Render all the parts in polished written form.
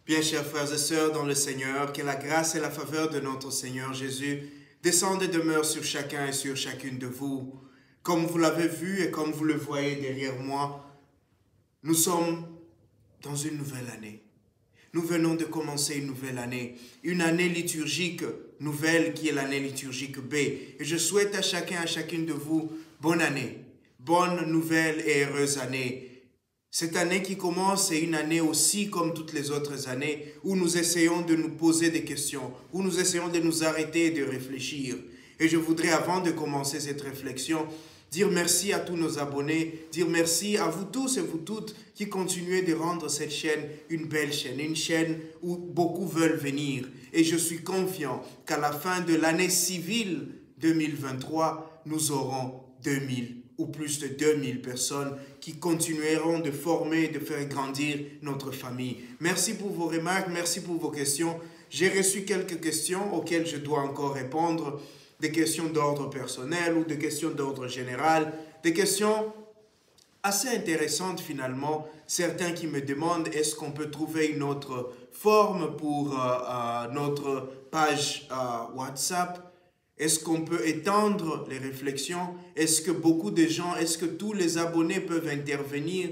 Bien, chers frères et sœurs dans le Seigneur, que la grâce et la faveur de notre Seigneur Jésus descendent et demeurent sur chacun et sur chacune de vous. Comme vous l'avez vu et comme vous le voyez derrière moi, nous sommes dans une nouvelle année. Nous venons de commencer une année liturgique nouvelle qui est l'année liturgique B. Et je souhaite à chacun et à chacune de vous bonne année, bonne, nouvelle et heureuse année. Cette année qui commence est une année aussi comme toutes les autres années où nous essayons de nous poser des questions, où nous essayons de nous arrêter et de réfléchir. Et je voudrais, avant de commencer cette réflexion, dire merci à tous nos abonnés, dire merci à vous tous et vous toutes qui continuez de rendre cette chaîne une belle chaîne, une chaîne où beaucoup veulent venir. Et je suis confiant qu'à la fin de l'année civile 2023, nous aurons 2000 ou plus de 2000 personnes qui continueront de former, de faire grandir notre famille. Merci pour vos remarques, merci pour vos questions. J'ai reçu quelques questions auxquelles je dois encore répondre, des questions d'ordre personnel ou des questions d'ordre général, des questions assez intéressantes finalement. Certains qui me demandent est-ce qu'on peut trouver une autre forme pour notre page WhatsApp? Est-ce qu'on peut étendre les réflexions? Est-ce que beaucoup de gens, est-ce que tous les abonnés peuvent intervenir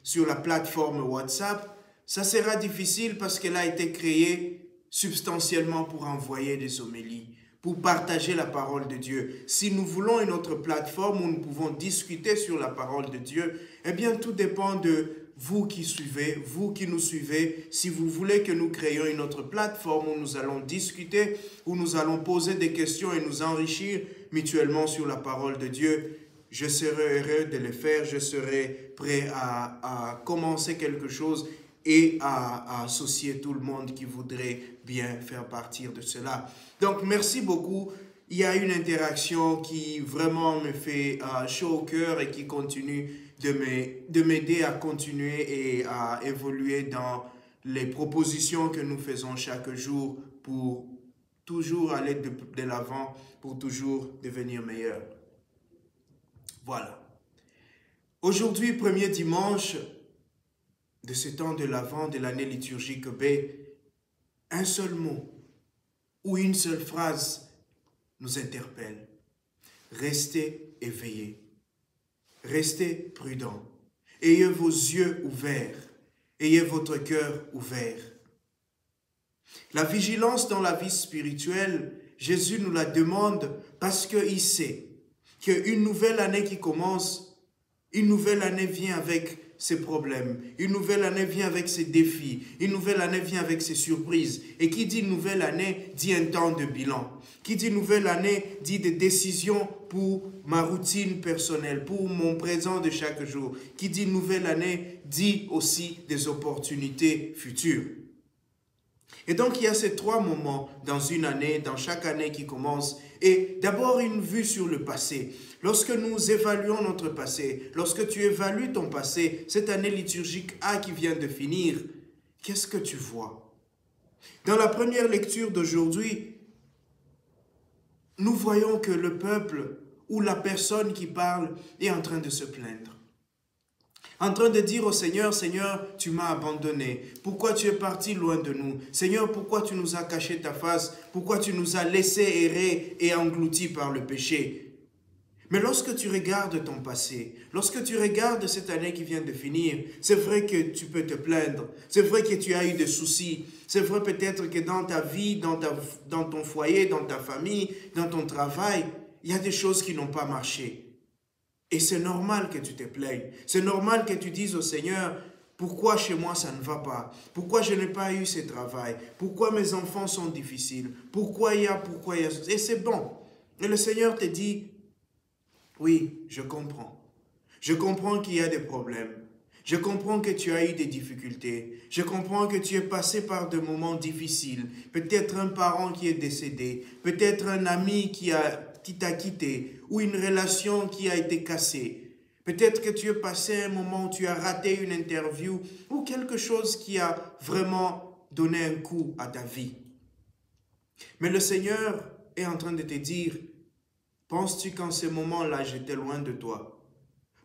sur la plateforme WhatsApp? Ça sera difficile parce qu'elle a été créée substantiellement pour envoyer des homélies, pour partager la parole de Dieu. Si nous voulons une autre plateforme où nous pouvons discuter sur la parole de Dieu, eh bien tout dépend de vous qui suivez, vous qui nous suivez. Si vous voulez que nous créions une autre plateforme où nous allons discuter, où nous allons poser des questions et nous enrichir mutuellement sur la parole de Dieu, je serai heureux de le faire, je serai prêt à commencer quelque chose et à associer tout le monde qui voudrait bien faire partie de cela. Donc, merci beaucoup. Il y a une interaction qui vraiment me fait chaud au cœur et qui continue de m'aider à continuer et à évoluer dans les propositions que nous faisons chaque jour pour toujours aller de l'avant, pour toujours devenir meilleur. Voilà. Aujourd'hui, premier dimanche de ce temps de l'Avent de l'année liturgique B, un seul mot ou une seule phrase nous interpelle. Restez éveillés, restez prudents, ayez vos yeux ouverts, ayez votre cœur ouvert. La vigilance dans la vie spirituelle, Jésus nous la demande parce qu'il sait qu'une nouvelle année qui commence, une nouvelle année vient avec ses problèmes, une nouvelle année vient avec ses défis, une nouvelle année vient avec ses surprises. Et qui dit nouvelle année dit un temps de bilan. Qui dit nouvelle année dit des décisions pour ma routine personnelle, pour mon présent de chaque jour. Qui dit nouvelle année dit aussi des opportunités futures. Et donc, il y a ces trois moments dans une année, dans chaque année qui commence. Et d'abord, une vue sur le passé. Lorsque nous évaluons notre passé, lorsque tu évalues ton passé, cette année liturgique A qui vient de finir, qu'est-ce que tu vois? Dans la première lecture d'aujourd'hui, nous voyons que le peuple ou la personne qui parle est en train de se plaindre. En train de dire au Seigneur, Seigneur, tu m'as abandonné. Pourquoi tu es parti loin de nous? Seigneur, pourquoi tu nous as caché ta face? Pourquoi tu nous as laissé errer et engloutis par le péché? Mais lorsque tu regardes ton passé, lorsque tu regardes cette année qui vient de finir, c'est vrai que tu peux te plaindre. C'est vrai que tu as eu des soucis. C'est vrai peut-être que dans ta vie, dans ton foyer, dans ta famille, dans ton travail, il y a des choses qui n'ont pas marché. Et c'est normal que tu te plaignes. C'est normal que tu dises au Seigneur, pourquoi chez moi ça ne va pas? Pourquoi je n'ai pas eu ce travail? Pourquoi mes enfants sont difficiles? Pourquoi il y a... Et c'est bon. Et le Seigneur te dit, oui, je comprends. Je comprends qu'il y a des problèmes. Je comprends que tu as eu des difficultés. Je comprends que tu es passé par des moments difficiles. Peut-être un parent qui est décédé. Peut-être un ami qui t'a quitté ou une relation qui a été cassée. Peut-être que tu es passé un moment où tu as raté une interview ou quelque chose qui a vraiment donné un coup à ta vie. Mais le Seigneur est en train de te dire, penses-tu qu'en ce moment-là, j'étais loin de toi?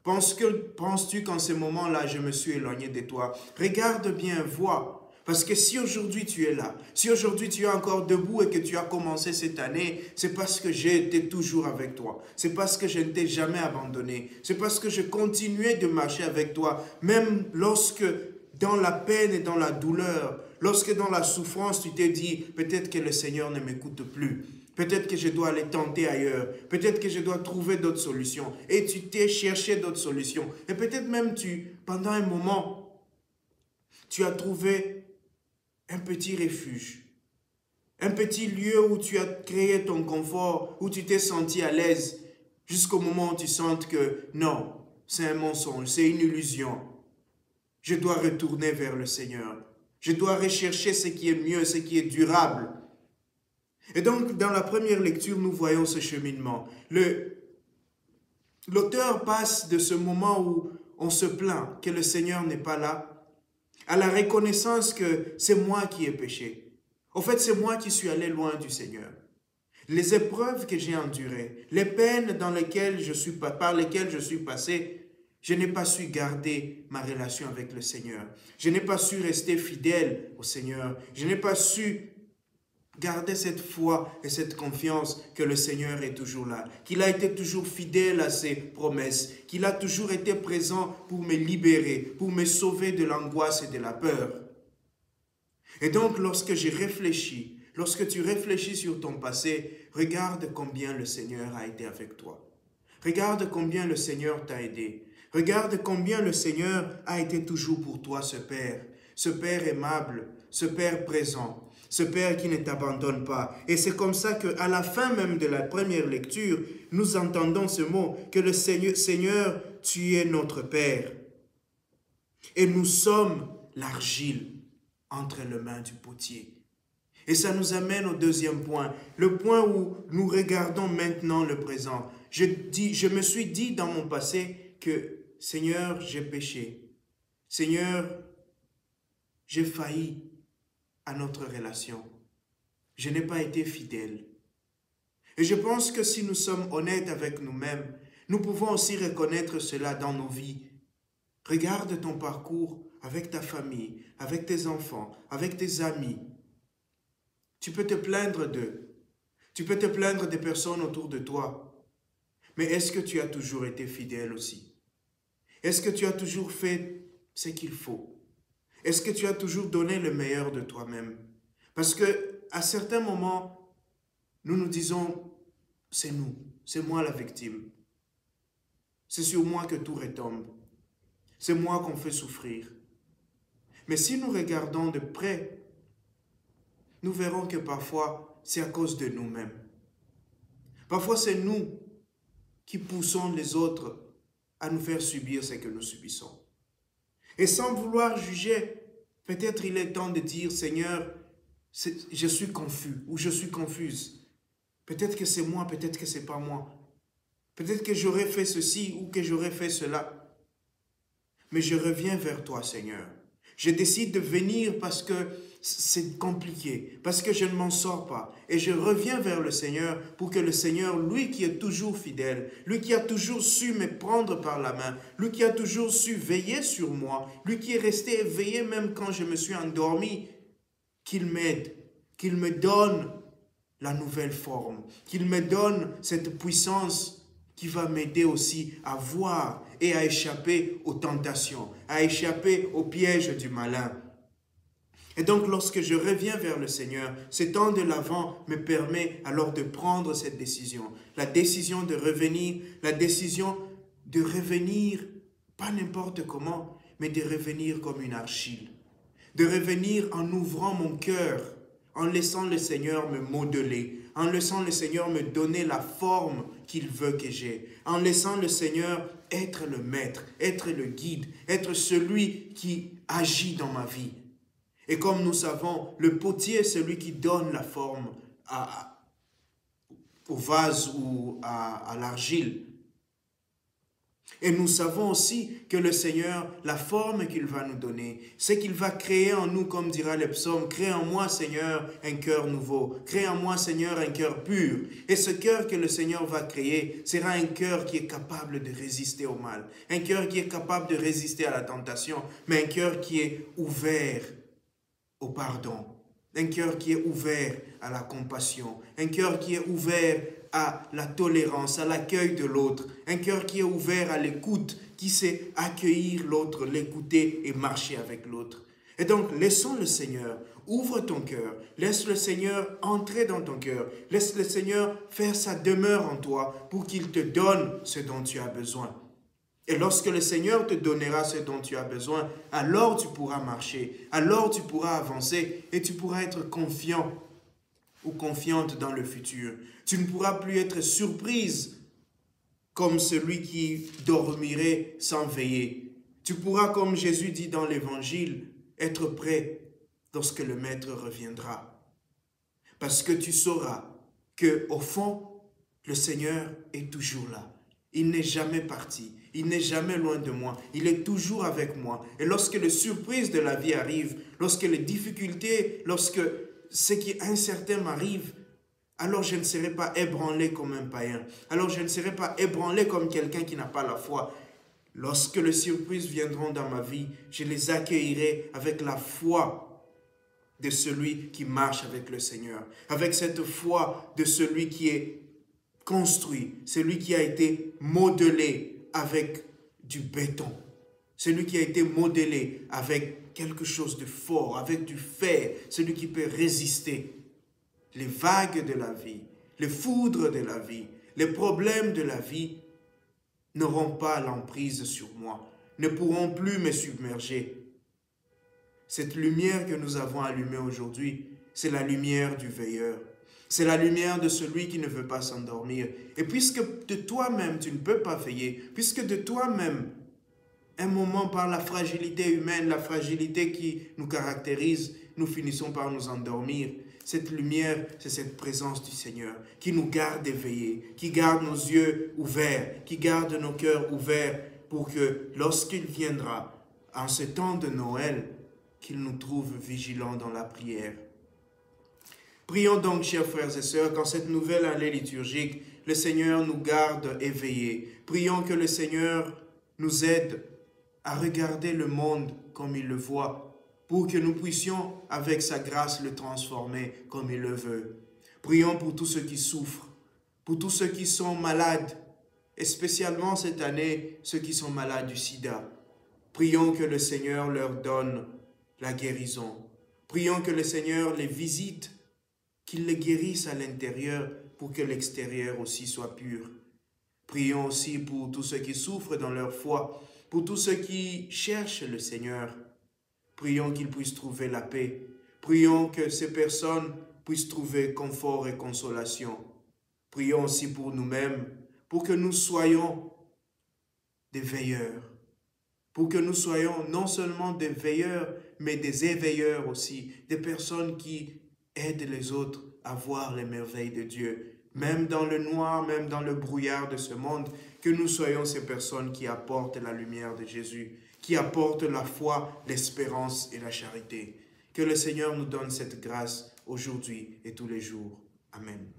Penses-tu qu'en ce moment-là, je me suis éloigné de toi? Regarde bien, vois. Parce que si aujourd'hui tu es là, si aujourd'hui tu es encore debout et que tu as commencé cette année, c'est parce que j'ai été toujours avec toi. C'est parce que je ne t'ai jamais abandonné. C'est parce que je continuais de marcher avec toi, même lorsque dans la peine et dans la douleur, lorsque dans la souffrance tu t'es dit, peut-être que le Seigneur ne m'écoute plus. Peut-être que je dois aller tenter ailleurs. Peut-être que je dois trouver d'autres solutions. Et tu t'es cherché d'autres solutions. Et peut-être même pendant un moment, tu as trouvé un petit refuge, un petit lieu où tu as créé ton confort, où tu t'es senti à l'aise, jusqu'au moment où tu sens que non, c'est un mensonge, c'est une illusion. Je dois retourner vers le Seigneur. Je dois rechercher ce qui est mieux, ce qui est durable. Et donc, dans la première lecture, nous voyons ce cheminement. L'auteur passe de ce moment où on se plaint que le Seigneur n'est pas là, à la reconnaissance que c'est moi qui ai péché. En fait, c'est moi qui suis allé loin du Seigneur. Les épreuves que j'ai endurées, les peines par lesquelles je suis passé, je n'ai pas su garder ma relation avec le Seigneur. Je n'ai pas su rester fidèle au Seigneur. Je n'ai pas su garder cette foi et cette confiance que le Seigneur est toujours là, qu'il a été toujours fidèle à ses promesses, qu'il a toujours été présent pour me libérer, pour me sauver de l'angoisse et de la peur. Et donc, lorsque tu réfléchis sur ton passé, regarde combien le Seigneur a été avec toi. Regarde combien le Seigneur t'a aidé. Regarde combien le Seigneur a été toujours pour toi, ce Père aimable, ce Père présent. Ce Père qui ne t'abandonne pas. Et c'est comme ça qu'à la fin même de la première lecture, nous entendons ce mot, que le Seigneur, tu es notre Père. Et nous sommes l'argile entre les mains du potier. Et ça nous amène au deuxième point, le point où nous regardons maintenant le présent. Je me suis dit dans mon passé que, Seigneur, j'ai péché. Seigneur, j'ai failli à notre relation. Je n'ai pas été fidèle. Et je pense que si nous sommes honnêtes avec nous-mêmes, nous pouvons aussi reconnaître cela dans nos vies. Regarde ton parcours avec ta famille, avec tes enfants, avec tes amis. Tu peux te plaindre d'eux. Tu peux te plaindre des personnes autour de toi. Mais est-ce que tu as toujours été fidèle aussi? Est-ce que tu as toujours fait ce qu'il faut? Est-ce que tu as toujours donné le meilleur de toi-même? Parce que à certains moments, nous nous disons, c'est nous, c'est moi la victime. C'est sur moi que tout retombe. C'est moi qu'on fait souffrir. Mais si nous regardons de près, nous verrons que parfois, c'est à cause de nous-mêmes. Parfois, c'est nous qui poussons les autres à nous faire subir ce que nous subissons. Et sans vouloir juger, peut-être il est temps de dire, Seigneur, je suis confus ou je suis confuse. Peut-être que c'est moi, peut-être que c'est pas moi. Peut-être que j'aurais fait ceci ou que j'aurais fait cela. Mais je reviens vers toi, Seigneur. Je décide de venir parce que c'est compliqué, parce que je ne m'en sors pas. Et je reviens vers le Seigneur pour que le Seigneur, lui qui est toujours fidèle, lui qui a toujours su me prendre par la main, lui qui a toujours su veiller sur moi, lui qui est resté éveillé même quand je me suis endormi, qu'il m'aide, qu'il me donne la nouvelle forme, qu'il me donne cette puissance qui va m'aider aussi à voir et à échapper aux tentations, à échapper aux pièges du malin. Et donc, lorsque je reviens vers le Seigneur, ce temps de l'Avent me permet alors de prendre cette décision. La décision de revenir, pas n'importe comment, mais de revenir comme une argile. De revenir en ouvrant mon cœur, en laissant le Seigneur me modeler, en laissant le Seigneur me donner la forme qu'il veut que j'ai, en laissant le Seigneur être le maître, être le guide, être celui qui agit dans ma vie. Et comme nous savons, le potier est celui qui donne la forme au vase ou à l'argile. Et nous savons aussi que le Seigneur, la forme qu'il va nous donner, c'est qu'il va créer en nous, comme dira le psaume, crée en moi, Seigneur, un cœur nouveau. Crée en moi, Seigneur, un cœur pur. Et ce cœur que le Seigneur va créer sera un cœur qui est capable de résister au mal. Un cœur qui est capable de résister à la tentation, mais un cœur qui est ouvert au pardon, un cœur qui est ouvert à la compassion, un cœur qui est ouvert à la tolérance, à l'accueil de l'autre, un cœur qui est ouvert à l'écoute, qui sait accueillir l'autre, l'écouter et marcher avec l'autre. Et donc, laissons le Seigneur, ouvre ton cœur, laisse le Seigneur entrer dans ton cœur, laisse le Seigneur faire sa demeure en toi pour qu'il te donne ce dont tu as besoin. Et lorsque le Seigneur te donnera ce dont tu as besoin, alors tu pourras marcher, alors tu pourras avancer et tu pourras être confiant ou confiante dans le futur. Tu ne pourras plus être surprise comme celui qui dormirait sans veiller. Tu pourras, comme Jésus dit dans l'Évangile, être prêt lorsque le Maître reviendra. Parce que tu sauras qu'au fond, le Seigneur est toujours là. Il n'est jamais parti. Il n'est jamais loin de moi. Il est toujours avec moi. Et lorsque les surprises de la vie arrivent, lorsque les difficultés, lorsque ce qui est incertain m'arrive, alors je ne serai pas ébranlé comme un païen. Alors je ne serai pas ébranlé comme quelqu'un qui n'a pas la foi. Lorsque les surprises viendront dans ma vie, je les accueillerai avec la foi de celui qui marche avec le Seigneur, avec cette foi de celui qui est construit, celui qui a été modelé avec du béton, celui qui a été modelé avec quelque chose de fort, avec du fer, celui qui peut résister les vagues de la vie, les foudres de la vie, les problèmes de la vie n'auront pas l'emprise sur moi, ne pourront plus me submerger. Cette lumière que nous avons allumée aujourd'hui, c'est la lumière du veilleur. C'est la lumière de celui qui ne veut pas s'endormir. Et puisque de toi-même, tu ne peux pas veiller, puisque de toi-même, un moment par la fragilité humaine, la fragilité qui nous caractérise, nous finissons par nous endormir. Cette lumière, c'est cette présence du Seigneur qui nous garde éveillés, qui garde nos yeux ouverts, qui garde nos cœurs ouverts pour que lorsqu'il viendra, en ce temps de Noël, qu'il nous trouve vigilants dans la prière. Prions donc, chers frères et sœurs, qu'en cette nouvelle année liturgique, le Seigneur nous garde éveillés. Prions que le Seigneur nous aide à regarder le monde comme il le voit, pour que nous puissions, avec sa grâce, le transformer comme il le veut. Prions pour tous ceux qui souffrent, pour tous ceux qui sont malades, et spécialement cette année, ceux qui sont malades du sida. Prions que le Seigneur leur donne la guérison. Prions que le Seigneur les visite, qu'il les guérisse à l'intérieur pour que l'extérieur aussi soit pur. Prions aussi pour tous ceux qui souffrent dans leur foi, pour tous ceux qui cherchent le Seigneur. Prions qu'ils puissent trouver la paix. Prions que ces personnes puissent trouver confort et consolation. Prions aussi pour nous-mêmes, pour que nous soyons des veilleurs. Pour que nous soyons non seulement des veilleurs, mais des éveilleurs aussi. Des personnes qui aident les autres à voir les merveilles de Dieu. Même dans le noir, même dans le brouillard de ce monde, que nous soyons ces personnes qui apportent la lumière de Jésus, qui apportent la foi, l'espérance et la charité. Que le Seigneur nous donne cette grâce aujourd'hui et tous les jours. Amen.